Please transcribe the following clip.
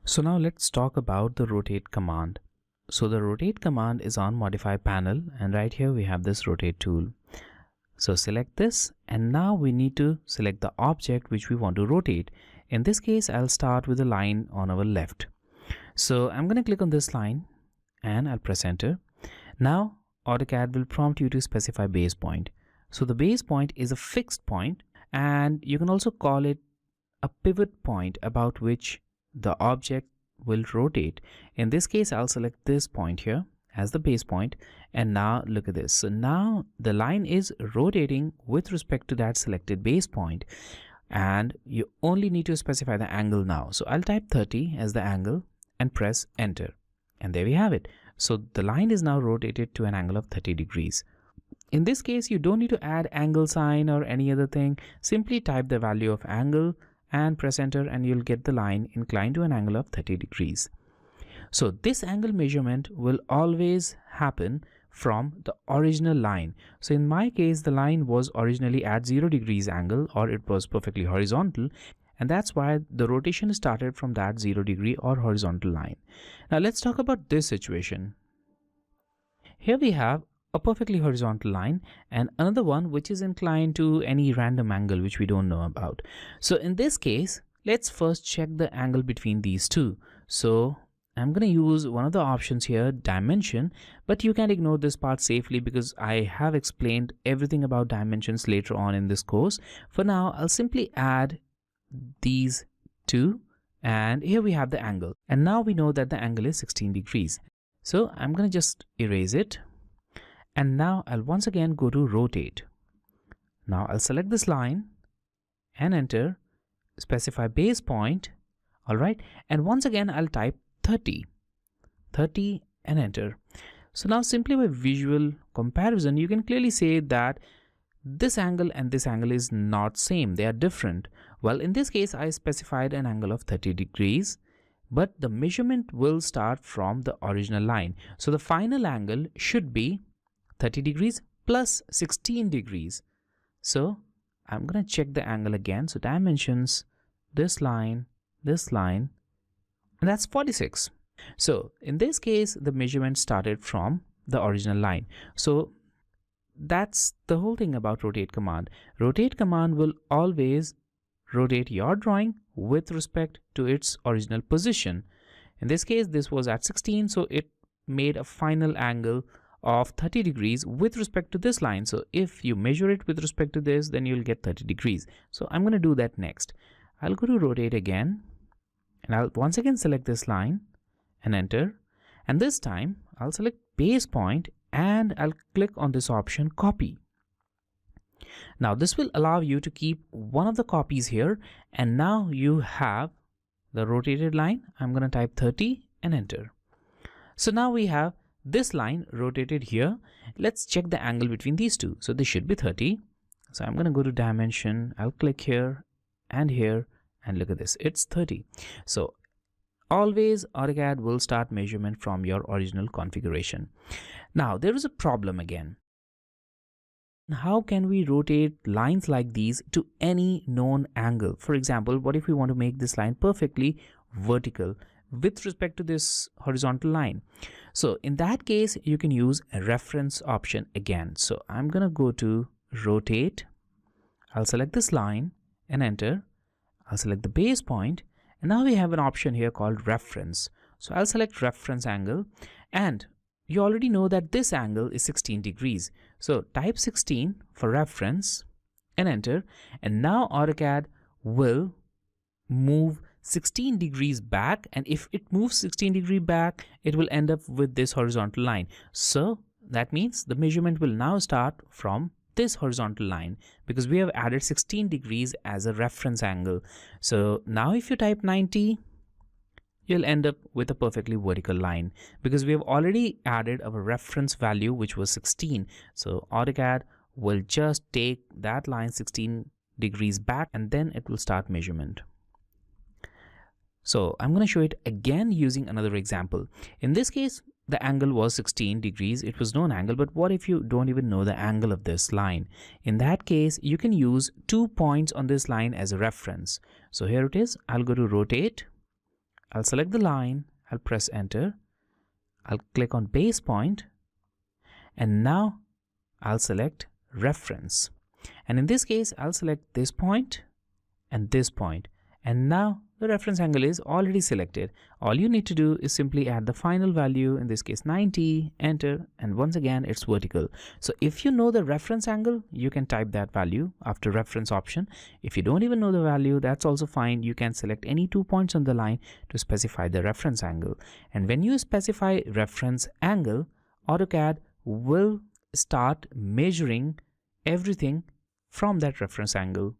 So now let's talk about the rotate command. So the rotate command is on modify panel, and right here we have this rotate tool. So select this, and now we need to select the object which we want to rotate. In this case, I'll start with the line on our left. So I'm going to click on this line and I'll press enter. Now AutoCAD will prompt you to specify base point. So the base point is a fixed point, and you can also call it a pivot point about which the object will rotate. In this case, I'll select this point here as the base point, and now look at this. So now the line is rotating with respect to that selected base point, and you only need to specify the angle now. So I'll type 30 as the angle and press enter, and there we have it. So the line is now rotated to an angle of 30 degrees. In this case, you don't need to add angle sign or any other thing. Simply type the value of angle and press enter, and you'll get the line inclined to an angle of 30 degrees. So this angle measurement will always happen from the original line. So in my case, the line was originally at 0 degrees angle, or it was perfectly horizontal, and that's why the rotation started from that 0 degree or horizontal line. Now let's talk about this situation. Here we have a perfectly horizontal line and another one which is inclined to any random angle which we don't know about. So in this case, let's first check the angle between these two. So I'm going to use one of the options here, dimension, but you can ignore this part safely because I have explained everything about dimensions later on in this course. For now, I'll simply add these two, and here we have the angle, and now we know that the angle is 16 degrees. So I'm going to just erase it, and now I'll once again go to rotate. Now I'll select this line and enter, specify base point. All right, and once again I'll type 30 and enter. So now simply by visual comparison, you can clearly say that this angle and this angle is not same, they are different. Well, in this case, I specified an angle of 30 degrees, but the measurement will start from the original line. So the final angle should be 30 degrees plus 16 degrees. So I'm going to check the angle again. So dimensions, this line, and that's 46. So in this case, the measurement started from the original line. So that's the whole thing about rotate command. Rotate command will always rotate your drawing with respect to its original position. In this case, this was at 16, so it made a final angle of 30 degrees with respect to this line. So if you measure it with respect to this, then you'll get 30 degrees. So I'm going to do that next. I'll go to rotate again, and I'll once again select this line and enter, and this time I'll select base point and I'll click on this option, copy. Now this will allow you to keep one of the copies here, and now you have the rotated line. I'm going to type 30 and enter. So now we have this line rotated here. Let's check the angle between these two. So this should be 30. So I'm going to go to dimension. I'll click here, and look at this, it's 30. So always AutoCAD will start measurement from your original configuration. Now there is a problem again. How can we rotate lines like these to any known angle? For example, what if we want to make this line perfectly vertical with respect to this horizontal line? So in that case, you can use a reference option again. So I'm going to go to rotate. I'll select this line and enter. I'll select the base point, and now we have an option here called reference. So I'll select reference angle, and you already know that this angle is 16 degrees. So type 16 for reference and enter, and now AutoCAD will move 16 degrees back, and if it moves 16 degrees back, it will end up with this horizontal line. So that means the measurement will now start from this horizontal line because we have added 16 degrees as a reference angle. So now if you type 90, you'll end up with a perfectly vertical line because we have already added our reference value, which was 16. So AutoCAD will just take that line 16 degrees back, and then it will start measurement. So I'm going to show it again using another example. In this case, the angle was 16 degrees. It was known angle, but what if you don't even know the angle of this line? In that case, you can use 2 points on this line as a reference. So here it is. I'll go to rotate. I'll select the line, I'll press enter, I'll click on base point, and now I'll select reference. And in this case, I'll select this point and this point. And now the reference angle is already selected. All you need to do is simply add the final value, in this case 90, enter, and once again it's vertical. So if you know the reference angle, you can type that value after reference option. If you don't even know the value, that's also fine. You can select any 2 points on the line to specify the reference angle. And when you specify reference angle, AutoCAD will start measuring everything from that reference angle.